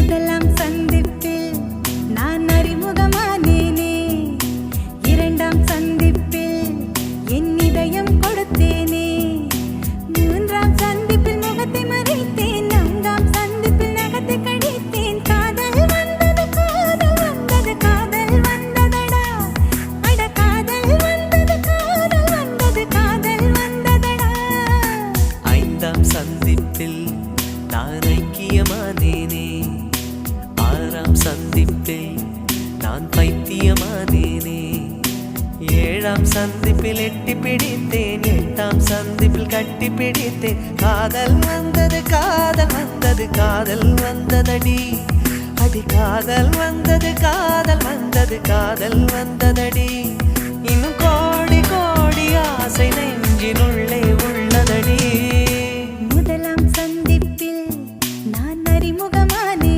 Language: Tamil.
முதலாம் சந்திப்பில் நான் அறிமுகமானேனே, இரண்டாம் சந்திப்பில் என் இதயம் கொடுத்தேனே, மூன்றாம் சந்திப்பில் முகத்தை மறைத்தேன், நான்காம் சந்திப்பில் நகத்தை கழித்தேன். காதல் வந்தது காதல் வந்தது காதல் வந்ததடா, அட காதல் வந்தது காதல் வந்தது காதல் வந்ததடா. ஐந்தாம் சந்திப்பில் நான் ஐக்கியமானேனே, ஆறாம் சந்திப்பில் நான் பைத்தியமானேனே, ஏழாம் சந்திப்பில் எட்டி பிடித்தேன், எட்டாம் சந்திப்பில் கட்டி பிடித்தேன். காதல் வந்தது காதல் வந்தது காதல் வந்ததடி, அடி காதல் வந்தது காதல் வந்தது காதல் வந்ததடி. இன்னும் கோடி கோடி ஆசை நெஞ்சினுள்ளே